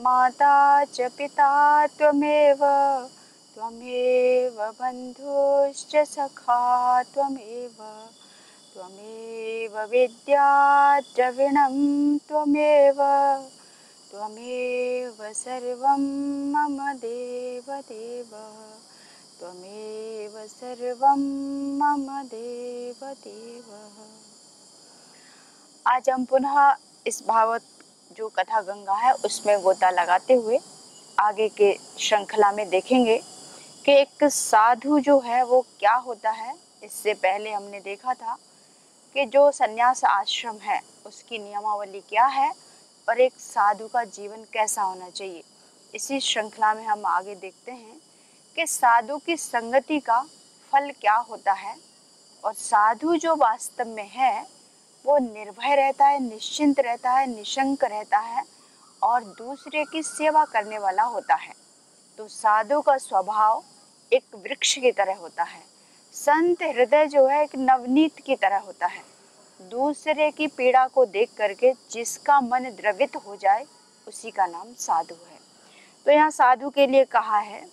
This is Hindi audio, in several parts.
माता च पिता त्वमेव त्वमेव बन्धुश्च सखा त्वमेव त्वमेव विद्या द्रविणं त्वमेव त्वमेव सर्वं मम देवदेव त्वमेव सर्वं मम देवदेव। आज हम पुनः इस भागवत जो कथा गंगा है उसमें गोता लगाते हुए आगे के श्रृंखला में देखेंगे कि एक साधु जो है वो क्या होता है। इससे पहले हमने देखा था कि जो संन्यास आश्रम है उसकी नियमावली क्या है और एक साधु का जीवन कैसा होना चाहिए। इसी श्रृंखला में हम आगे देखते हैं कि साधु की संगति का फल क्या होता है और साधु जो वास्तव में है वो निर्भय रहता है, निश्चिंत रहता है, निशंक रहता है और दूसरे की सेवा करने वाला होता है। तो साधु का स्वभाव एक वृक्ष की तरह होता है। संत हृदय जो है एक नवनीत की तरह होता है। दूसरे की पीड़ा को देख करके जिसका मन द्रवित हो जाए उसी का नाम साधु है। तो यहाँ साधु के लिए कहा है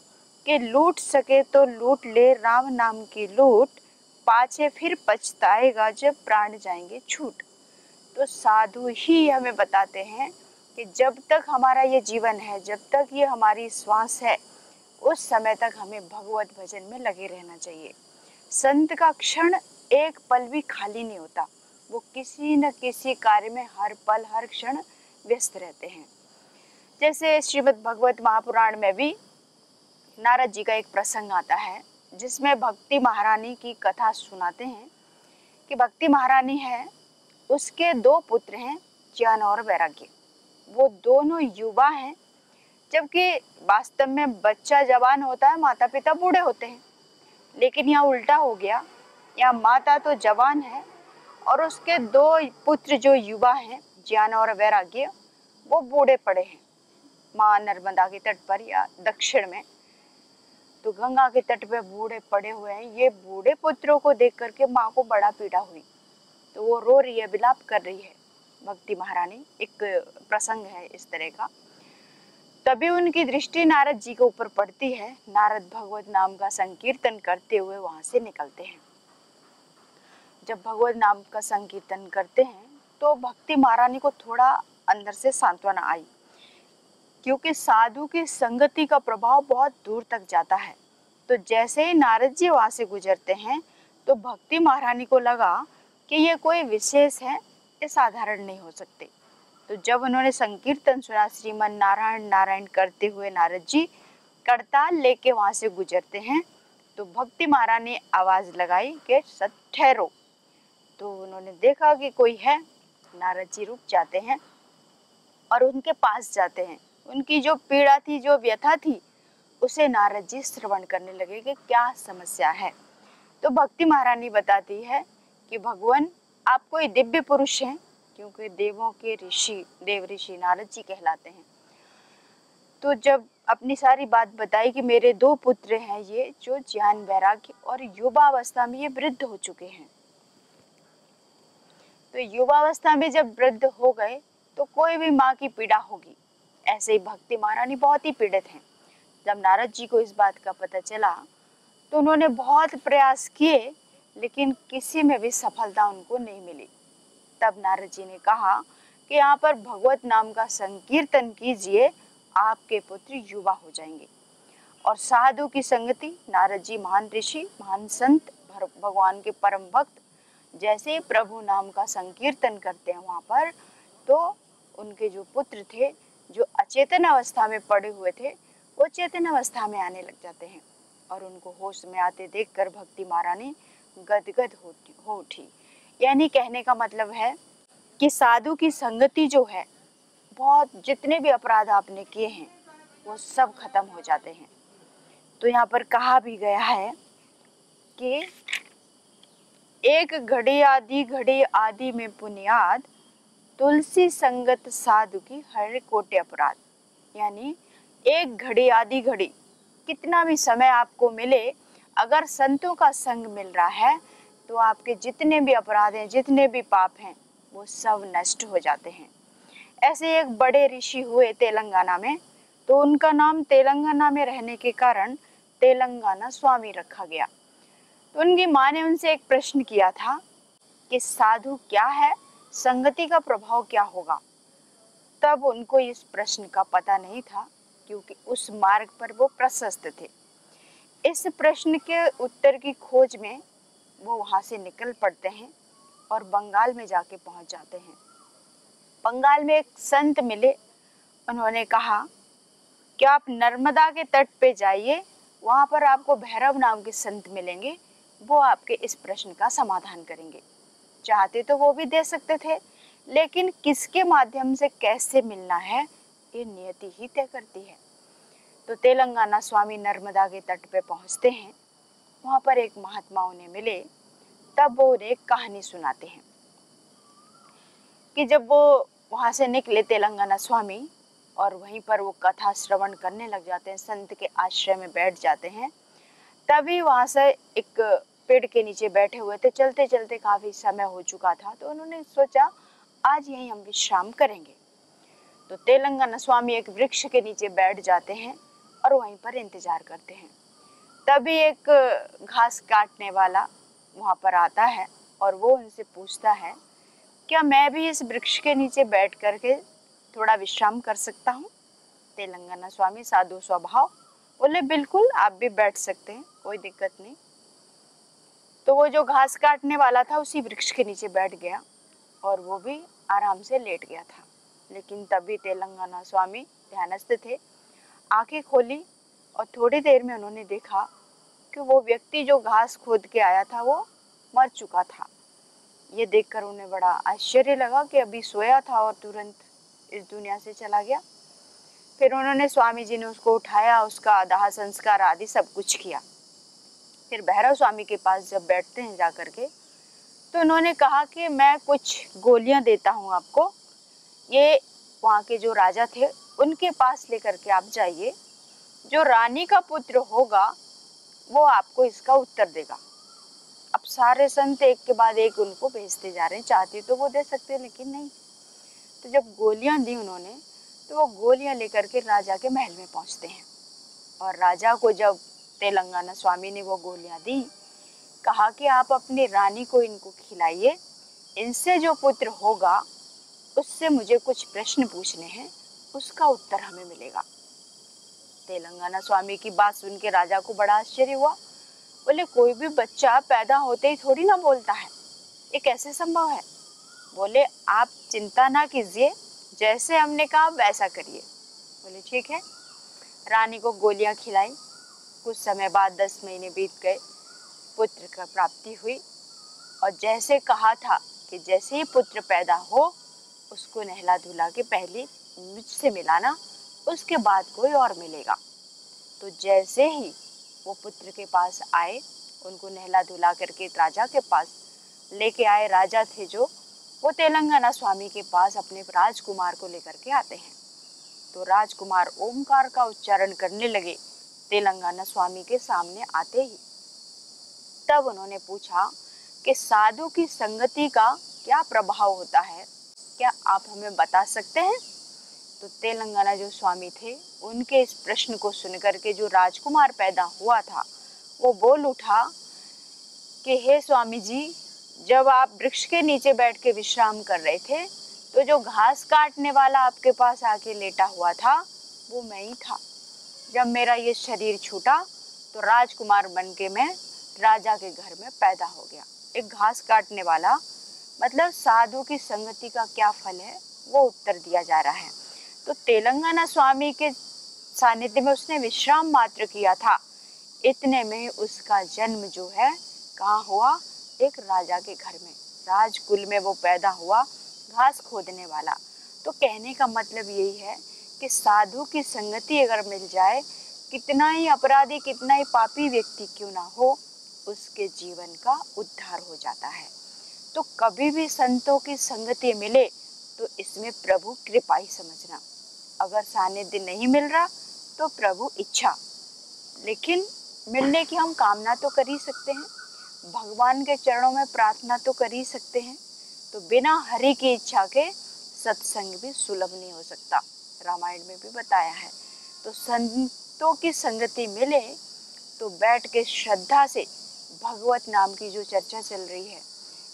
कि लूट सके तो लूट ले राम नाम की लूट, पाछे फिर पछताएगा जब प्राण जाएंगे छूट। तो साधु ही हमें बताते हैं कि जब तक हमारा ये जीवन है, जब तक ये हमारी श्वास है, उस समय तक हमें भगवत भजन में लगे रहना चाहिए। संत का क्षण एक पल भी खाली नहीं होता, वो किसी न किसी कार्य में हर पल हर क्षण व्यस्त रहते हैं। जैसे श्रीमद् भगवत महापुराण में भी नारद जी का एक प्रसंग आता है जिसमें भक्ति महारानी की कथा सुनाते हैं कि भक्ति महारानी है, उसके दो पुत्र हैं ज्ञान और वैराग्य। वो दोनों युवा हैं, जबकि वास्तव में बच्चा जवान होता है, माता पिता बूढ़े होते हैं। लेकिन यहाँ उल्टा हो गया, यहाँ माता तो जवान है और उसके दो पुत्र जो युवा हैं ज्ञान और वैराग्य वो बूढ़े पड़े हैं माँ नर्मदा के तट पर या दक्षिण में। तो गंगा के तट पे बूढ़े पड़े हुए हैं। ये बूढ़े पुत्रों को देख करके माँ को बड़ा पीड़ा हुई, तो वो रो रही है, विलाप कर रही है भक्ति महारानी। एक प्रसंग है इस तरह का। तभी उनकी दृष्टि नारद जी के ऊपर पड़ती है। नारद भगवत नाम का संकीर्तन करते हुए वहां से निकलते हैं। जब भगवत नाम का संकीर्तन करते हैं तो भक्ति महारानी को थोड़ा अंदर से सांत्वना आई, क्योंकि साधु की संगति का प्रभाव बहुत दूर तक जाता है। तो जैसे ही नारद जी वहां से गुजरते हैं तो भक्ति महारानी को लगा कि ये कोई विशेष है, ये साधारण नहीं हो सकते। तो जब उन्होंने संकीर्तन सुना, श्रीमन नारायण नारायण करते हुए नारद जी करताल लेके वहां से गुजरते हैं, तो भक्ति महारानी ने आवाज लगाई कि सत ठहरो। तो उन्होंने देखा कि कोई है। नारद जी रुक जाते हैं और उनके पास जाते हैं। उनकी जो पीड़ा थी, जो व्यथा थी, उसे नारद जी श्रवण करने लगे कि क्या समस्या है। तो भक्ति महारानी बताती है कि भगवान आप कोई दिव्य पुरुष हैं, क्योंकि देवों के ऋषि देव ऋषि नारद जी कहलाते हैं। तो जब अपनी सारी बात बताई कि मेरे दो पुत्र हैं ये जो ज्ञान वैराग्य और युवावस्था में ये वृद्ध हो चुके हैं। तो युवावस्था में जब वृद्ध हो गए तो कोई भी माँ की पीड़ा होगी। ऐसे ही भक्ति महारानी बहुत ही पीड़ित हैं। जब नारद जी को इस बात का पता चला तो उन्होंने बहुत प्रयास किए, लेकिन किसी में भी सफलता उनको नहीं मिली। तब नारद जी ने कहा कि यहाँ पर भगवत नाम का संकीर्तन कीजिए, आपके पुत्र युवा हो जाएंगे। और साधु की संगति, नारद जी महान ऋषि, महान संत, भगवान के परम भक्त, जैसे ही प्रभु नाम का संकीर्तन करते हैं वहाँ पर, तो उनके जो पुत्र थे जो अचेतन अवस्था में पड़े हुए थे वो चेतन अवस्था में आने लग जाते हैं और उनको होश में आते देखकर भक्ति महारानी गदगद हो उठी। यानी कहने का मतलब है कि साधु की संगति जो है, बहुत जितने भी अपराध आपने किए हैं वो सब खत्म हो जाते हैं। तो यहाँ पर कहा भी गया है कि एक घड़ी आदि में पुनियाद, तुलसी संगत साधु की हर कोटि अपराध। यानी एक घड़ी आधी घड़ी, कितना भी समय आपको मिले, अगर संतों का संग मिल रहा है तो आपके जितने भी अपराध हैं, जितने भी पाप हैं, वो सब नष्ट हो जाते हैं। ऐसे एक बड़े ऋषि हुए तेलंगाना में, तो उनका नाम तेलंगाना में रहने के कारण तेलंगाना स्वामी रखा गया। तो उनकी माँ ने उनसे एक प्रश्न किया था कि साधु क्या है, संगति का प्रभाव क्या होगा। तब उनको इस प्रश्न का पता नहीं था, क्योंकि उस मार्ग पर वो प्रशस्त थे। इस प्रश्न के उत्तर की खोज में वो वहाँ से निकल पड़ते हैं और बंगाल में जाके पहुँच जाते हैं। बंगाल में एक संत मिले, उन्होंने कहा कि आप नर्मदा के तट पे जाइए, वहाँ पर आपको भैरव नाम के संत मिलेंगे, वो आपके इस प्रश्न का समाधान करेंगे। चाहते तो वो भी दे सकते थे, लेकिन किसके माध्यम से कैसे मिलना है ये नियति ही तय करती है। तो तेलंगाना स्वामी नर्मदा के तट पे पहुँचते हैं, वहाँ पर एक महात्मा उन्हें मिले। तब वो उन्हें एक कहानी सुनाते हैं कि जब वो वहाँ से निकले तेलंगाना स्वामी, और वहीं पर वो कथा श्रवण करने लग जाते हैं, संत के आश्रय में बैठ जाते हैं। तभी वहाँ से एक पेड़ के नीचे बैठे हुए थे, चलते चलते काफ़ी समय हो चुका था, तो उन्होंने सोचा आज यहीं हम विश्राम करेंगे। तो तेलंगाना स्वामी एक वृक्ष के नीचे बैठ जाते हैं और वहीं पर इंतजार करते हैं। तभी एक घास काटने वाला वहाँ पर आता है और वो उनसे पूछता है, क्या मैं भी इस वृक्ष के नीचे बैठ करके थोड़ा विश्राम कर सकता हूँ। तेलंगाना स्वामी साधु स्वभाव बोले, बिल्कुल आप भी बैठ सकते हैं, कोई दिक्कत नहीं। तो वो जो घास काटने वाला था उसी वृक्ष के नीचे बैठ गया और वो भी आराम से लेट गया था। लेकिन तभी तेलंगाना स्वामी ध्यानस्थ थे, आंखें खोली और थोड़ी देर में उन्होंने देखा कि वो व्यक्ति जो घास खोद के आया था वो मर चुका था। ये देखकर उन्हें बड़ा आश्चर्य लगा कि अभी सोया था और तुरंत इस दुनिया से चला गया। फिर उन्होंने, स्वामी जी ने उसको उठाया, उसका दाह संस्कार आदि सब कुछ किया। फिर भैरव स्वामी के पास जब बैठते हैं जाकर के, तो उन्होंने कहा कि मैं कुछ गोलियां देता हूँ आपको, ये वहाँ के जो राजा थे उनके पास लेकर के आप जाइए, जो रानी का पुत्र होगा वो आपको इसका उत्तर देगा। अब सारे संत एक के बाद एक उनको भेजते जा रहे हैं, चाहते तो वो दे सकते लेकिन नहीं। तो जब गोलियां दी उन्होंने, तो वो गोलियां लेकर के राजा के महल में पहुंचते हैं। और राजा को जब तेलंगाना स्वामी ने वो गोलियां दी, कहा कि आप अपनी रानी को इनको खिलाइए, इनसे जो पुत्र होगा उससे मुझे कुछ प्रश्न पूछने हैं, उसका उत्तर हमें मिलेगा। तेलंगाना स्वामी की बात सुन के राजा को बड़ा आश्चर्य हुआ। बोले, कोई भी बच्चा पैदा होते ही थोड़ी ना बोलता है, ये कैसे संभव है। बोले, आप चिंता ना कीजिए, जैसे हमने कहा वैसा करिए। बोले ठीक है। रानी को गोलियां खिलाई। कुछ समय बाद 10 महीने बीत गए, पुत्र का प्राप्ति हुई। और जैसे कहा था कि जैसे ही पुत्र पैदा हो उसको नहला धुला के पहले मुझसे मिलाना, उसके बाद कोई और मिलेगा। तो जैसे ही वो पुत्र के पास आए, उनको नहला धुला करके राजा के पास लेके आए। राजा थे जो, वो तेलंगाना स्वामी के पास अपने राजकुमार को लेकर के आते हैं। तो राजकुमार ओमकार का उच्चारण करने लगे तेलंगाना स्वामी के सामने आते ही। तब उन्होंने पूछा कि साधु की संगति का क्या प्रभाव होता है, क्या आप हमें बता सकते हैं। तो तेलंगाना जो स्वामी थे, उनके इस प्रश्न को सुनकर के जो राजकुमार पैदा हुआ था वो बोल उठा कि हे स्वामी जी, जब आप वृक्ष के नीचे बैठ के विश्राम कर रहे थे, तो जो घास काटने वाला आपके पास आके लेटा हुआ था वो मैं ही था। जब मेरा ये शरीर छूटा तो राजकुमार बन के मैं राजा के घर में पैदा हो गया। एक घास काटने वाला, मतलब साधु की संगति का क्या फल है वो उत्तर दिया जा रहा है। तो तेलंगाना स्वामी के सानिध्य में उसने विश्राम मात्र किया था, इतने में उसका जन्म जो है कहाँ हुआ, एक राजा के घर में, राजकुल में वो पैदा हुआ, घास खोदने वाला। तो कहने का मतलब यही है कि साधु की संगति अगर मिल जाए, कितना ही अपराधी, कितना ही पापी व्यक्ति क्यों ना हो, उसके जीवन का उद्धार हो जाता है। तो कभी भी संतों की संगति मिले तो इसमें प्रभु कृपा ही समझना। अगर सानिध्य नहीं मिल रहा तो प्रभु इच्छा, लेकिन मिलने की हम कामना तो कर ही सकते हैं, भगवान के चरणों में प्रार्थना तो कर ही सकते हैं। तो बिना हरि की इच्छा के सत्संग भी सुलभ नहीं हो सकता, रामायण में भी बताया है। तो संतों की संगति मिले तो बैठ के श्रद्धा से भगवत नाम की जो चर्चा चल रही है,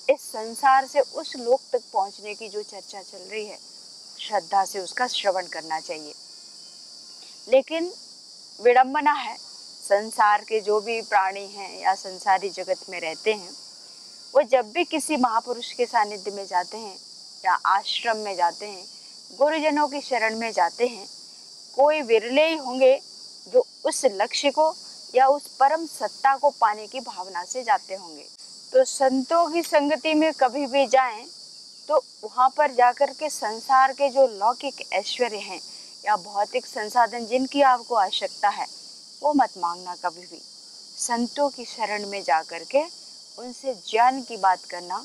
इस संसार से उस लोक तक पहुंचने की जो चर्चा चल रही है, श्रद्धा से उसका श्रवण करना चाहिए। लेकिन विडंबना है, संसार के जो भी प्राणी हैं या संसारी जगत में रहते हैं, वो जब भी किसी महापुरुष के सानिध्य में जाते हैं या आश्रम में जाते हैं, गुरुजनों की शरण में जाते हैं, कोई विरले ही होंगे जो उस लक्ष्य को या उस परम सत्ता को पाने की भावना से जाते होंगे। तो संतों की संगति में कभी भी जाएं तो वहाँ पर जाकर के संसार के जो लौकिक ऐश्वर्य हैं या भौतिक संसाधन जिनकी आपको आवश्यकता है, वो मत मांगना कभी भी। संतों की शरण में जाकर के उनसे ज्ञान की बात करना,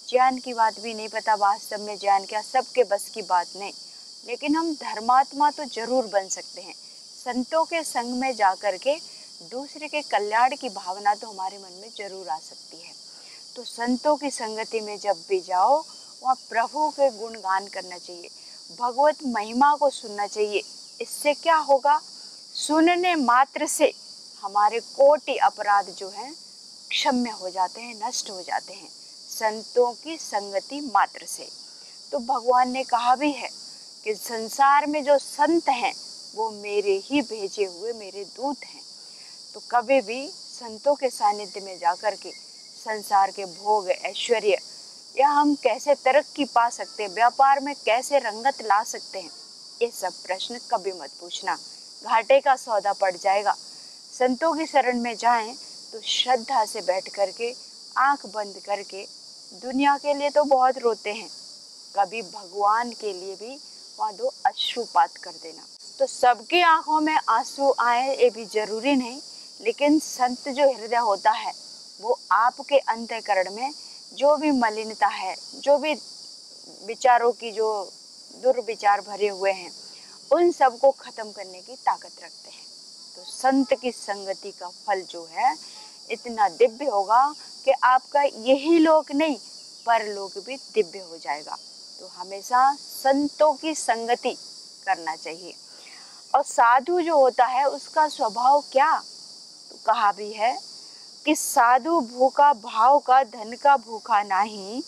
ज्ञान की बात भी नहीं पता वास्तव में ज्ञान क्या, सबके बस की बात नहीं, लेकिन हम धर्मात्मा तो जरूर बन सकते हैं। संतों के संग में जाकर के दूसरे के कल्याण की भावना तो हमारे मन में जरूर आ सकती है। तो संतों की संगति में जब भी जाओ, वहाँ प्रभु के गुणगान करना चाहिए, भगवत महिमा को सुनना चाहिए। इससे क्या होगा, सुनने मात्र से हमारे कोटि अपराध जो हैं क्षम्य हो जाते हैं, नष्ट हो जाते हैं, संतों की संगति मात्र से। तो भगवान ने कहा भी है कि संसार में जो संत हैं वो मेरे ही भेजे हुए मेरे दूत हैं। तो कभी भी संतों के सानिध्य में जाकर के संसार के भोग, ऐश्वर्य या हम कैसे तरक्की पा सकते हैं, व्यापार में कैसे रंगत ला सकते हैं, ये सब प्रश्न कभी मत पूछना, घाटे का सौदा पड़ जाएगा। संतों की शरण में जाएं तो श्रद्धा से बैठ करके आंख बंद करके, दुनिया के लिए तो बहुत रोते हैं, कभी भगवान के लिए भी वहाँ दो अश्रुपात कर देना। तो सबकी आंखों में आंसू आए ये भी जरूरी नहीं, लेकिन संत जो हृदय होता है वो आपके अंतःकरण में जो भी मलिनता है, जो भी विचारों की जो दुर्विचार भरे हुए हैं, उन सब को खत्म करने की ताकत रखते हैं। तो संत की संगति का फल जो है इतना दिव्य होगा कि आपका यही लोक नहीं परलोक भी दिव्य हो जाएगा। तो हमेशा संतों की संगति करना चाहिए। और साधु जो होता है उसका स्वभाव क्या, तो कहा भी है कि साधु भूखा भाव का धन का भूखा नहीं,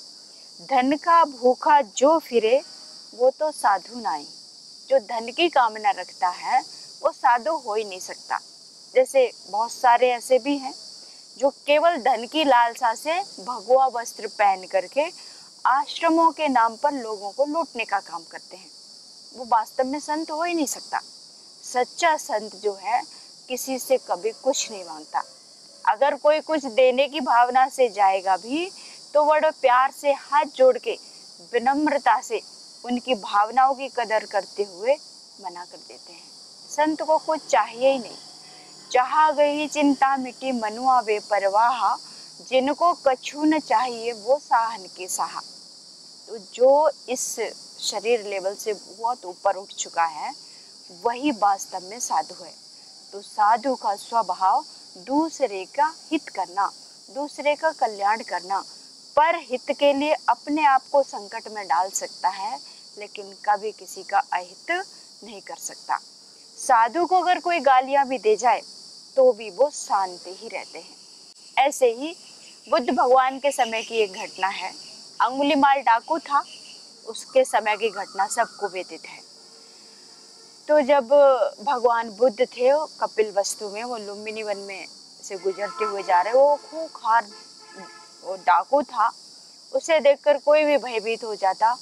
धन का भूखा जो फिरे वो तो साधु नहीं। जो धन की कामना रखता है वो साधु हो ही नहीं सकता। जैसे बहुत सारे ऐसे भी हैं जो केवल धन की लालसा से भगवा वस्त्र पहन करके आश्रमों के नाम पर लोगों को लूटने का काम करते हैं, वो वास्तव में संत हो ही नहीं सकता। सच्चा संत जो है किसी से कभी कुछ नहीं मांगता। अगर कोई कुछ देने की भावना से जाएगा भी तो बड़े प्यार से हाथ जोड़ के विनम्रता से उनकी भावनाओं की कदर करते हुए मना कर देते हैं। संत को कुछ चाहिए ही नहीं। चाहा गई चिंता मिटी मनुआ बेपरवाह, जिनको कछु न चाहिए वो साहन के सहा। तो जो इस शरीर लेवल से बहुत ऊपर उठ चुका है वही वास्तव में साधु है। तो साधु का स्वभाव दूसरे का हित करना, दूसरे का कल्याण करना, पर हित के लिए अपने आप को संकट में डाल सकता है, लेकिन कभी किसी का अहित नहीं कर सकता। साधु को अगर कोई गालियां भी दे जाए तो भी वो शांत ही रहते हैं। ऐसे ही बुद्ध भगवान के समय की एक घटना है। अंगुलीमाल डाकू था, उसके समय की घटना सबको विदित है। तो जब भगवान बुद्ध थे कपिल वस्तु में, वो लुम्बिनी वन में से गुजरते हुए जा रहे, वो खूंखार वो डाकू था। उसे देखकर कोई भी भयभीत हो जाता,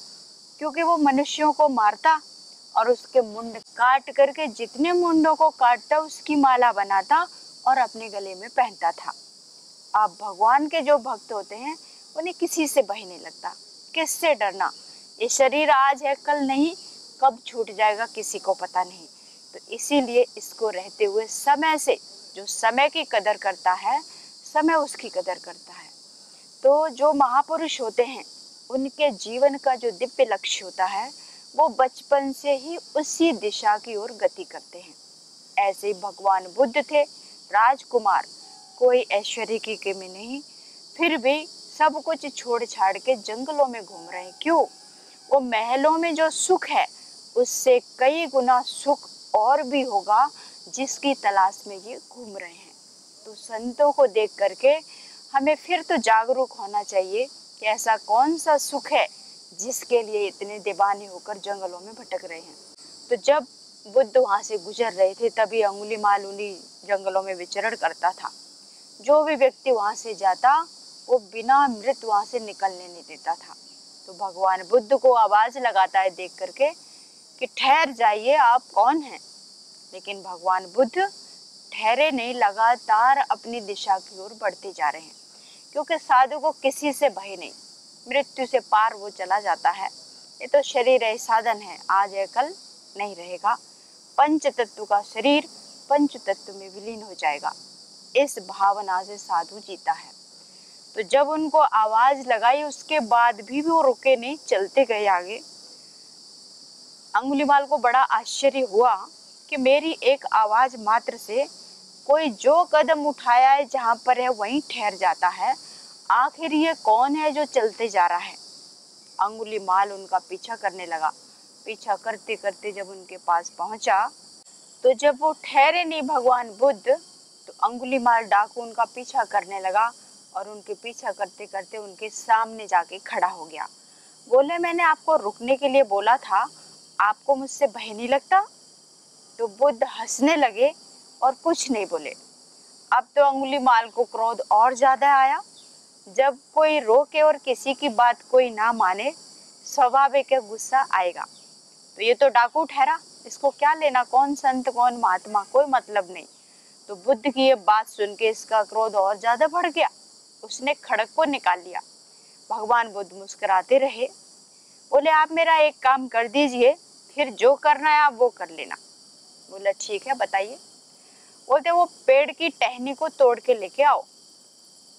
क्योंकि वो मनुष्यों को मारता और उसके मुंड काट करके जितने मुंडों को काटता उसकी माला बनाता और अपने गले में पहनता था। अब भगवान के जो भक्त होते हैं उन्हें किसी से भय नहीं लगता, किससे डरना, ये शरीर आज है कल नहीं, कब छूट जाएगा किसी को पता नहीं। तो इसीलिए इसको रहते हुए समय से, जो समय की कदर करता है समय उसकी कदर करता है। तो जो महापुरुष होते हैं उनके जीवन का जो दिव्य लक्ष्य होता है वो बचपन से ही उसी दिशा की ओर गति करते हैं। ऐसे भगवान बुद्ध थे, राजकुमार, कोई ऐश्वर्य की कमी नहीं, फिर भी सब कुछ छोड़ छाड़ के जंगलों में घूम रहे हैं। क्यों? वो महलों में जो सुख है उससे कई गुना सुख और भी होगा जिसकी तलाश में ये घूम रहे हैं। तो संतों को देख करके हमें फिर तो जागरूक होना चाहिए कि ऐसा कौन सा सुख है जिसके लिए इतने दीवाने होकर जंगलों में भटक रहे हैं। तो जब बुद्ध वहाँ से गुजर रहे थे तभी अंगुलीमाल उन्हीं जंगलों में विचरण करता था। जो भी व्यक्ति वहाँ से जाता वो बिना मृत वहाँ से निकलने नहीं देता था। तो भगवान बुद्ध को आवाज लगाता है देख करके कि ठहर जाइए, आप कौन हैं। लेकिन भगवान बुद्ध ठहरे नहीं, लगातार अपनी दिशा की ओर बढ़ते जा रहे हैं, क्योंकि साधु को किसी से भय नहीं, मृत्यु से पार वो चला जाता है। ये तो शरीर है, साधन है, आज है कल नहीं रहेगा। पंच तत्व का शरीर पंच तत्व में विलीन हो जाएगा, इस भावना से साधु जीता है। तो जब उनको आवाज लगाई उसके बाद भी वो रुके नहीं, चलते गए आगे। अंगुलीमाल को बड़ा आश्चर्य हुआ कि मेरी एक आवाज मात्र से कोई जो कदम उठाया है जहां पर है वहीं ठहर जाता है, आखिर ये कौन है जो चलते जा रहा है। अंगुलीमाल उनका पीछा करने लगा। पीछा करते करते जब उनके पास पहुंचा तो जब वो ठहरे नहीं भगवान बुद्ध, तो अंगुलीमाल डाकू उनका पीछा करने लगा और उनके पीछा करते करते उनके सामने जाके खड़ा हो गया। बोले, मैंने आपको रुकने के लिए बोला था, आपको मुझसे भय नहीं लगता? तो बुद्ध हंसने लगे और कुछ नहीं बोले। अब तो अंगुलीमाल को क्रोध और ज्यादा आया। जब कोई रोके और किसी की बात कोई ना माने, स्वाभाविक है गुस्सा आएगा। तो ये तो डाकू ठहरा, इसको क्या लेना, कौन संत कौन महात्मा, कोई मतलब नहीं। तो बुद्ध की ये बात सुन के इसका क्रोध और ज्यादा बढ़ गया। उसने खड़ग को निकाल लिया। भगवान बुद्ध मुस्कुराते रहे। बोले, आप मेरा एक काम कर दीजिए, फिर जो करना है आप वो कर लेना। बोला, ठीक है, बताइए। बोलते, वो पेड़ की टहनी को तोड़ के लेके आओ।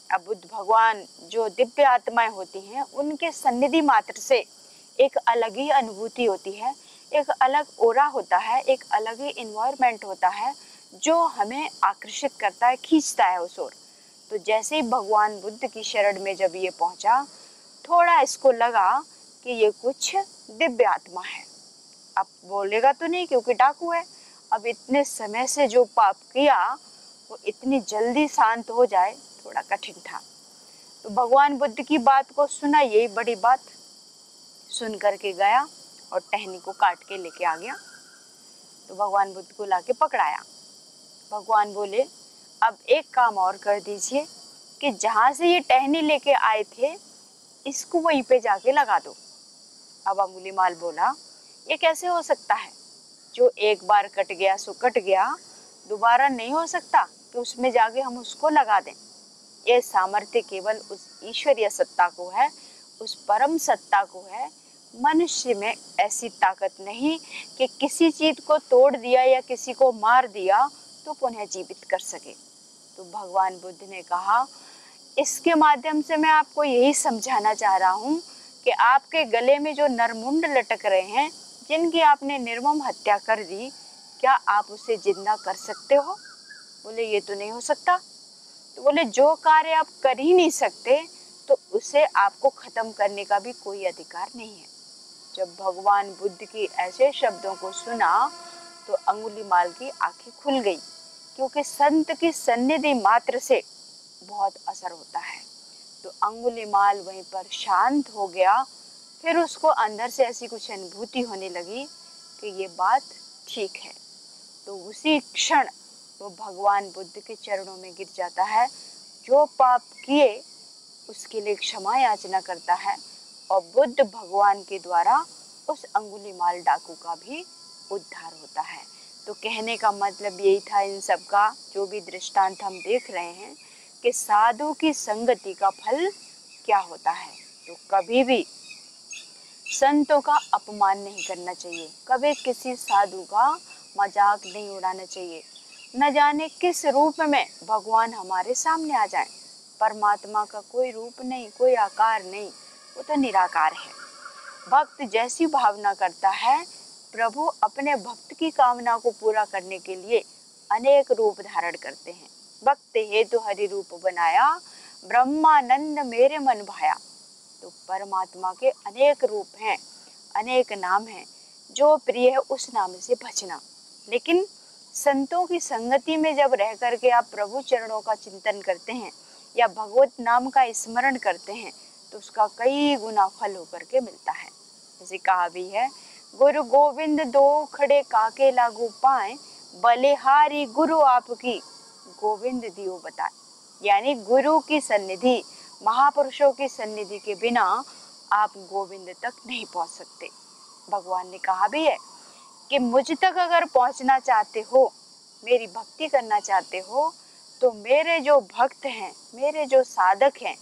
अब बुद्ध भगवान जो दिव्य आत्माएं होती हैं उनके सन्निधि मात्र से एक अलग ही अनुभूति होती है, एक अलग ओरा होता है, एक अलग ही इन्वायरमेंट होता है जो हमें आकर्षित करता है, खींचता है उस ओर। तो जैसे ही भगवान बुद्ध की शरण में जब ये पहुंचा, थोड़ा इसको लगा कि ये कुछ दिव्य आत्मा है। अब बोलेगा तो नहीं क्योंकि डाकू है। अब इतने समय से जो पाप किया वो इतनी जल्दी शांत हो जाए थोड़ा कठिन था। तो भगवान बुद्ध की बात को सुना, यही बड़ी बात। सुन करके गया और टहनी को काट के लेके आ गया। तो भगवान बुद्ध को लाके पकड़ाया। भगवान बोले, अब एक काम और कर दीजिए कि जहाँ से ये टहनी लेके आए थे इसको वहीं पे जाके लगा दो। अब अंगुलीमाल बोला, ये कैसे हो सकता है? जो एक बार कट गया सो कट गया, दोबारा नहीं हो सकता कि उसमें जाके हम उसको लगा दें। ये सामर्थ्य केवल उस ईश्वरीय सत्ता को है, उस परम सत्ता को है। मनुष्य में ऐसी ताकत नहीं कि किसी चीज को तोड़ दिया या किसी को मार दिया तो पुनः जीवित कर सके। तो भगवान बुद्ध ने कहा, इसके माध्यम से मैं आपको यही समझाना चाह रहा हूँ कि आपके गले में जो नरमुंड लटक रहे हैं, जिनकी आपने निर्मम हत्या कर दी, क्या आप उसे जिंदा कर सकते हो? बोले, ये तो नहीं हो सकता। तो बोले, जो कार्य आप कर ही नहीं सकते तो उसे आपको खत्म करने का भी कोई अधिकार नहीं है। जब भगवान बुद्ध की ऐसे शब्दों को सुना तो अंगुलीमाल की आंखें खुल गई, क्योंकि संत की सन्निधि मात्र से बहुत असर होता है। तो अंगुलीमाल वहीं पर शांत हो गया। फिर उसको अंदर से ऐसी कुछ अनुभूति होने लगी कि ये बात ठीक है। तो उसी क्षण वो भगवान बुद्ध के चरणों में गिर जाता है। जो पाप किए उसके लिए क्षमा याचना करता है और बुद्ध भगवान के द्वारा उस अंगुलीमाल डाकू का भी उद्धार होता है। तो कहने का मतलब यही था इन सब का, जो भी दृष्टांत हम देख रहे हैं कि साधु की संगति का फल क्या होता है। तो कभी भी संतों का अपमान नहीं करना चाहिए, कभी किसी साधु का मजाक नहीं उड़ाना चाहिए। न जाने किस रूप में भगवान हमारे सामने आ जाए, परमात्मा का कोई रूप नहीं, कोई आकार नहीं, वो तो निराकार है। भक्त जैसी भावना करता है, प्रभु अपने भक्त की कामना को पूरा करने के लिए अनेक रूप धारण करते हैं। भक्त हेतु हरि रूप बनाया, ब्रह्मानंद मेरे मन भाया। तो परमात्मा के अनेक रूप हैं। अनेक नाम हैं, जो प्रिय है उस नाम से भजना। लेकिन संतों की संगति में जब रह करके आप प्रभु चरणों का चिंतन करते हैं या भगवत नाम का स्मरण करते हैं तो उसका कई गुना फल होकर के मिलता है। जैसे कहा भी है, गुरु गोविंद दो खड़े काके लागू पाए, बलिहारी गुरु आपकी गोविंद दियो बताए। यानी गुरु की सन्निधि, महापुरुषों की सन्निधि के बिना आप गोविंद तक नहीं पहुंच सकते। भगवान ने कहा भी है कि मुझ तक अगर पहुंचना चाहते हो, मेरी भक्ति करना चाहते हो, तो मेरे जो भक्त हैं, मेरे जो साधक हैं,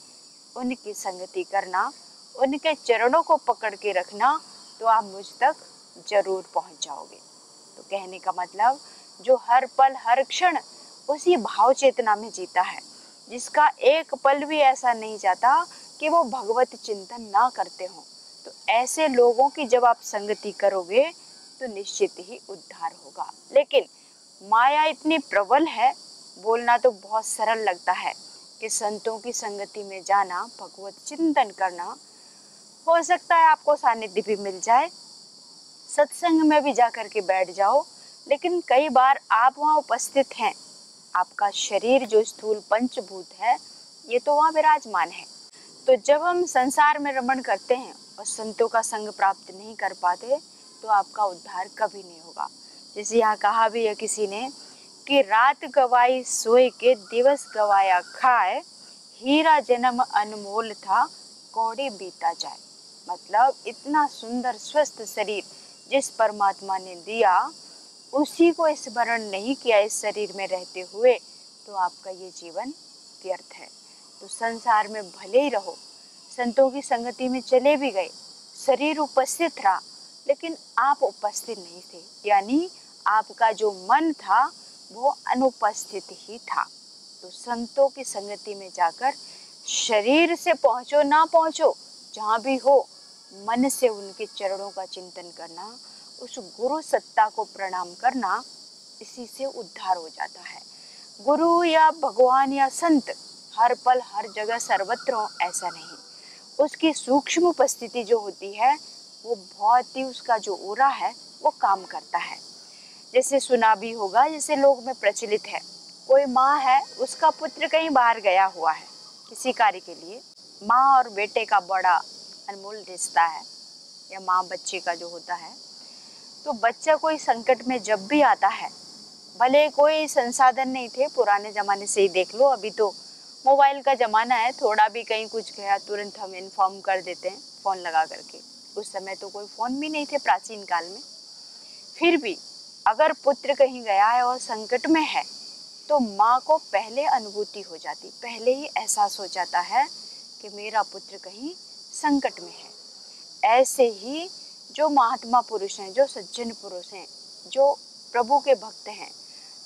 उनकी संगति करना, उनके चरणों को पकड़ के रखना, तो आप मुझ तक जरूर पहुंच जाओगे। तो कहने का मतलब, जो हर पल हर क्षण उसी भाव चेतना में जीता है, जिसका एक पल भी ऐसा नहीं जाता कि वो भगवत चिंतन ना करते हो, तो ऐसे लोगों की जब आप संगति करोगे तो निश्चित ही उद्धार होगा। लेकिन माया इतनी प्रबल है, बोलना तो बहुत सरल लगता है कि संतों की संगति में जाना, भगवत चिंतन करना, हो सकता है आपको सानिध्य भी मिल जाए, सत्संग में भी जाकर के बैठ जाओ, लेकिन कई बार आप वहाँ उपस्थित हैं, आपका शरीर जो स्थूल पंचभूत है ये तो वहाँ विराजमान है। तो जब हम संसार में रमण करते हैं और संतों का संग प्राप्त नहीं कर पाते तो आपका उद्धार कभी नहीं होगा। जैसे यहाँ कहा भी है किसी ने कि रात गवाई सोए के दिवस गवाया खाए, हीरा जन्म अनमोल था कौड़ी बीता जाए। मतलब इतना सुंदर स्वस्थ शरीर जिस परमात्मा ने दिया, उसी को स्मरण नहीं किया इस शरीर में रहते हुए, तो आपका ये जीवन व्यर्थ है। तो संसार में भले ही रहो, संतों की संगति में चले भी गए, शरीर उपस्थित रहा, लेकिन आप उपस्थित नहीं थे, यानी आपका जो मन था वो अनुपस्थित ही था। तो संतों की संगति में जाकर शरीर से पहुंचो ना पहुंचो, जहाँ भी हो, मन से उनके चरणों का चिंतन करना, उस गुरु सत्ता को प्रणाम करना, इसी से उद्धार हो जाता है। गुरु या भगवान या संत हर पल हर जगह सर्वत्र हो ऐसा नहीं, उसकी सूक्ष्म उपस्थिति जो होती है वो बहुत ही, उसका जो ओरा है वो काम करता है। जैसे सुना भी होगा, जैसे लोग में प्रचलित है, कोई माँ है, उसका पुत्र कहीं बाहर गया हुआ है किसी कार्य के लिए, माँ और बेटे का बड़ा अनमोल रिश्ता है, या माँ बच्चे का जो होता है, तो बच्चा कोई संकट में जब भी आता है, भले कोई संसाधन नहीं थे, पुराने ज़माने से ही देख लो, अभी तो मोबाइल का ज़माना है, थोड़ा भी कहीं कुछ गया तुरंत हम इन्फॉर्म कर देते हैं फ़ोन लगा करके। उस समय तो कोई फ़ोन भी नहीं थे प्राचीन काल में। फिर भी अगर पुत्र कहीं गया है और संकट में है तो माँ को पहले अनुभूति हो जाती, पहले ही एहसास हो जाता है कि मेरा पुत्र कहीं संकट में है। ऐसे ही जो महात्मा पुरुष हैं, जो सज्जन पुरुष हैं, जो प्रभु के भक्त हैं,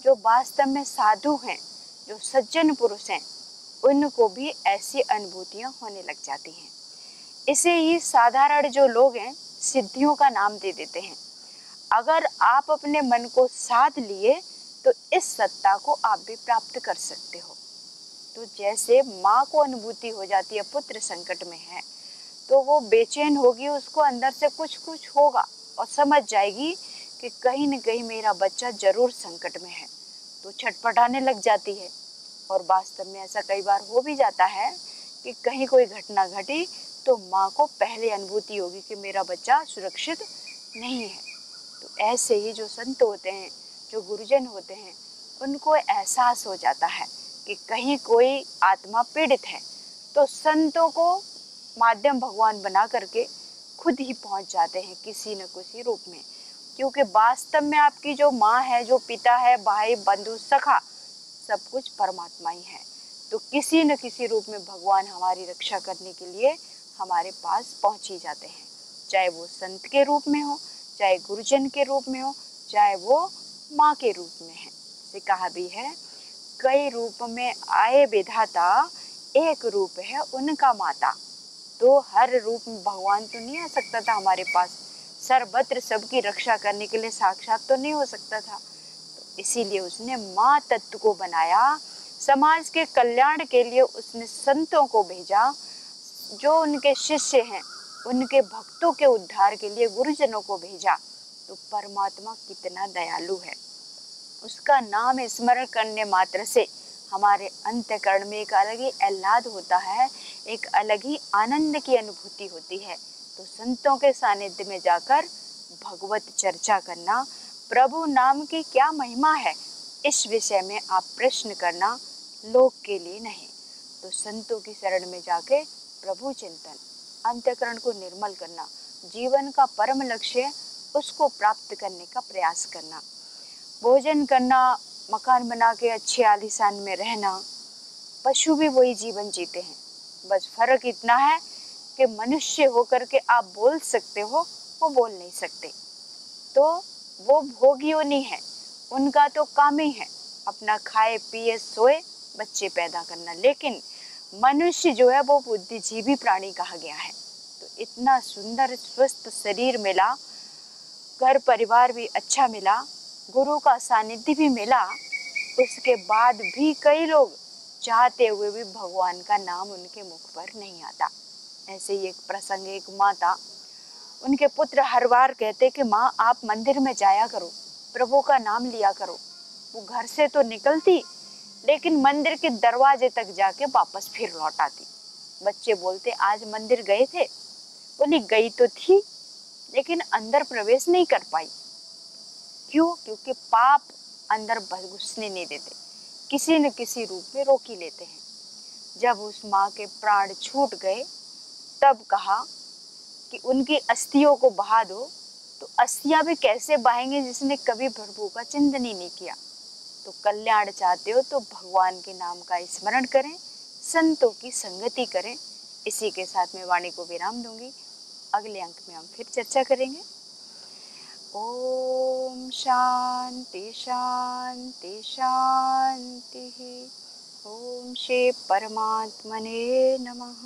जो वास्तव में साधु हैं, जो सज्जन पुरुष हैं, उनको भी ऐसी अनुभूतियाँ होने लग जाती हैं। इसे ही साधारण जो लोग हैं सिद्धियों का नाम दे देते हैं। अगर आप अपने मन को साध लिए तो इस सत्ता को आप भी प्राप्त कर सकते हो। तो जैसे माँ को अनुभूति हो जाती है पुत्र संकट में है, तो वो बेचैन होगी, उसको अंदर से कुछ होगा और समझ जाएगी कि कहीं न कहीं मेरा बच्चा जरूर संकट में है, तो छटपटाने लग जाती है। और वास्तव में ऐसा कई बार हो भी जाता है कि कहीं कोई घटना घटी तो माँ को पहले अनुभूति होगी कि मेरा बच्चा सुरक्षित नहीं है। तो ऐसे ही जो संत होते हैं, जो गुरुजन होते हैं, उनको एहसास हो जाता है कि कहीं कोई आत्मा पीड़ित है, तो संतों को माध्यम भगवान बना करके खुद ही पहुंच जाते हैं किसी न किसी रूप में। क्योंकि वास्तव में आपकी जो माँ है, जो पिता है, भाई बंधु सखा, सब कुछ परमात्मा ही है। तो किसी न किसी रूप में भगवान हमारी रक्षा करने के लिए हमारे पास पहुंच ही जाते हैं, चाहे वो संत के रूप में हो, चाहे गुरुजन के रूप में हो, चाहे वो माँ के रूप में है। से कहा भी है, कई रूप में आए विधाता, एक रूप है उनका माता। तो हर रूप में भगवान तो नहीं आ सकता था हमारे पास, सर्वत्र सबकी रक्षा करने के लिए साक्षात तो नहीं हो सकता था। तो इसीलिए उसने माँ तत्व को बनाया, समाज के कल्याण के लिए उसने संतों को भेजा, जो उनके शिष्य हैं उनके भक्तों के उद्धार के लिए गुरुजनों को भेजा, तो परमात्मा कितना दयालु है। उसका नाम स्मरण करने मात्र से हमारे अंतःकरण में एक अलग ही आह्लाद होता है, एक अलग ही आनंद की अनुभूति होती है। तो संतों के सानिध्य में जाकर भगवत चर्चा करना, प्रभु नाम की क्या महिमा है, इस विषय में आप प्रश्न करना, लोक के लिए नहीं। तो संतों की शरण में जाके प्रभु चिंतन, अंतःकरण को निर्मल करना, जीवन का परम लक्ष्य उसको प्राप्त करने का प्रयास करना, भोजन करना, मकान बना के अच्छे आलीशान में रहना, पशु भी वही जीवन जीते हैं। बस फर्क इतना है कि मनुष्य होकर के आप बोल सकते हो, वो बोल नहीं सकते। तो वो भोगियों नहीं है, उनका तो काम ही है अपना खाए पिए सोए बच्चे पैदा करना। लेकिन मनुष्य जो है वो बुद्धिजीवी प्राणी कहा गया है। तो इतना सुंदर स्वस्थ शरीर मिला, घर परिवार भी अच्छा मिला, गुरु का सानिध्य भी मिला, उसके बाद भी कई लोग चाहते हुए भी भगवान का नाम उनके मुख पर नहीं आता। ऐसे ही एक प्रसंग, एक माता, उनके पुत्र हर बार कहते कि माँ आप मंदिर में जाया करो, प्रभु का नाम लिया करो। वो घर से तो निकलती, लेकिन मंदिर के दरवाजे तक जाके वापस फिर लौट आती। बच्चे बोलते आज मंदिर गए थे? बोली गई तो थी, लेकिन अंदर प्रवेश नहीं कर पाई। क्यों? क्योंकि पाप अंदर घुसने नहीं देते, किसी न किसी रूप में रोक ही लेते हैं। जब उस माँ के प्राण छूट गए, तब कहा कि उनकी अस्थियों को बहा दो। तो अस्थियां भी कैसे बहाएंगे जिसने कभी प्रभु का चिंतन ही नहीं किया। तो कल्याण चाहते हो तो भगवान के नाम का स्मरण करें, संतों की संगति करें। इसी के साथ मैं वाणी को विराम दूंगी। अगले अंक में हम फिर चर्चा करेंगे। ओम शांति शांति शांति। ओम श्री परमात्मने नमः।